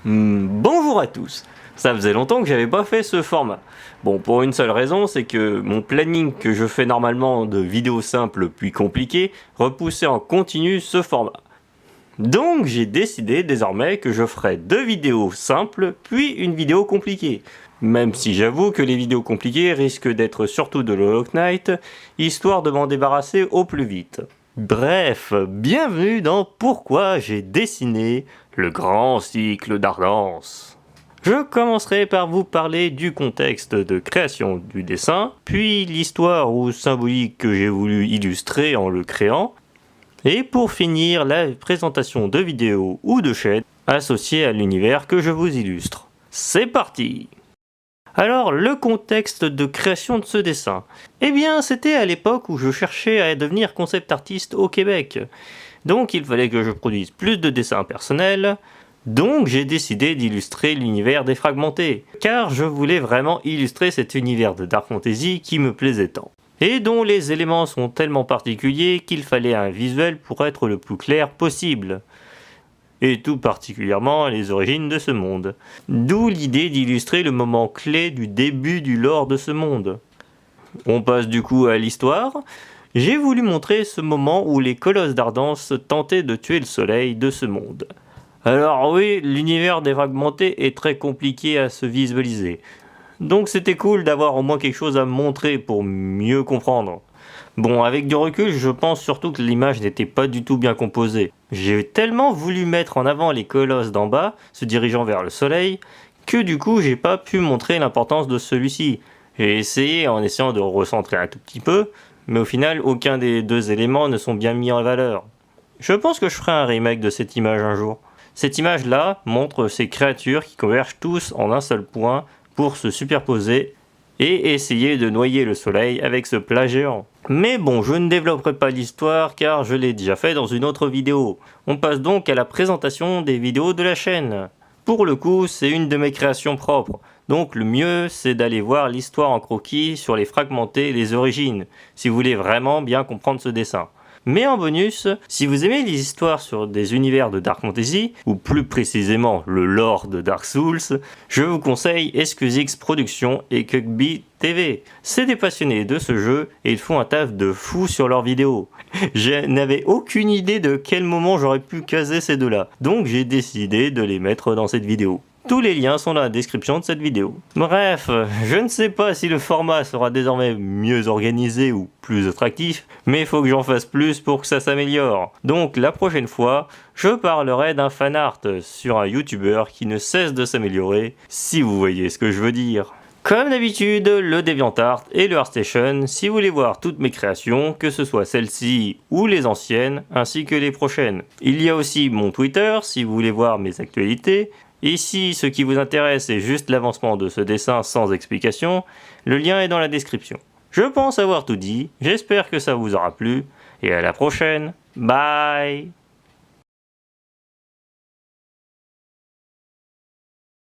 Bonjour à tous. Ça faisait longtemps que j'avais pas fait ce format. Bon, pour une seule raison, c'est que mon planning que je fais normalement de vidéos simples puis compliquées repoussait en continu ce format. Donc j'ai décidé désormais que je ferai 2 vidéos simples puis une vidéo compliquée. Même si j'avoue que les vidéos compliquées risquent d'être surtout de l'Hollow Knight, histoire de m'en débarrasser au plus vite. Bref, bienvenue dans Pourquoi j'ai dessiné le grand cycle d'Ardance. Je commencerai par vous parler du contexte de création du dessin, puis l'histoire ou symbolique que j'ai voulu illustrer en le créant, et pour finir la présentation de vidéos ou de chaînes associées à l'univers que je vous illustre. C'est parti! Alors, le contexte de création de ce dessin. Eh bien, c'était à l'époque où je cherchais à devenir concept artiste au Québec. Donc, il fallait que je produise plus de dessins personnels. Donc, j'ai décidé d'illustrer l'univers défragmenté, car je voulais vraiment illustrer cet univers de Dark Fantasy qui me plaisait tant, et dont les éléments sont tellement particuliers qu'il fallait un visuel pour être le plus clair possible. Et tout particulièrement les origines de ce monde. D'où l'idée d'illustrer le moment clé du début du lore de ce monde. On passe du coup à l'histoire. J'ai voulu montrer ce moment où les colosses d'Ardance tentaient de tuer le soleil de ce monde. Alors oui, l'univers défragmenté est très compliqué à se visualiser. Donc c'était cool d'avoir au moins quelque chose à montrer pour mieux comprendre. Bon, avec du recul, je pense surtout que l'image n'était pas du tout bien composée. J'ai tellement voulu mettre en avant les colosses d'en bas, se dirigeant vers le soleil, que du coup j'ai pas pu montrer l'importance de celui-ci. J'ai essayé en essayant de recentrer un tout petit peu, mais au final aucun des deux éléments ne sont bien mis en valeur. Je pense que je ferai un remake de cette image un jour. Cette image-là montre ces créatures qui convergent tous en un seul point pour se superposer et essayer de noyer le soleil avec ce plat géant. Mais bon, je ne développerai pas l'histoire car je l'ai déjà fait dans une autre vidéo. On passe donc à la présentation des vidéos de la chaîne. Pour le coup, c'est une de mes créations propres, donc le mieux c'est d'aller voir l'histoire en croquis sur les fragmentés et les origines, si vous voulez vraiment bien comprendre ce dessin. Mais en bonus, si vous aimez les histoires sur des univers de Dark Fantasy, ou plus précisément le lore de Dark Souls, je vous conseille SQZX Productions et Cuckbee TV. C'est des passionnés de ce jeu et ils font un taf de fou sur leurs vidéos. Je n'avais aucune idée de quel moment j'aurais pu caser ces deux-là, donc j'ai décidé de les mettre dans cette vidéo. Tous les liens sont dans la description de cette vidéo. Bref, je ne sais pas si le format sera désormais mieux organisé ou plus attractif, mais il faut que j'en fasse plus pour que ça s'améliore. Donc la prochaine fois, je parlerai d'un fanart sur un youtubeur qui ne cesse de s'améliorer, si vous voyez ce que je veux dire. Comme d'habitude, le DeviantArt et le ArtStation, si vous voulez voir toutes mes créations, que ce soit celles-ci ou les anciennes, ainsi que les prochaines. Il y a aussi mon Twitter, si vous voulez voir mes actualités. Ici, ce qui vous intéresse est juste l'avancement de ce dessin sans explication, le lien est dans la description. Je pense avoir tout dit, j'espère que ça vous aura plu, et à la prochaine, bye!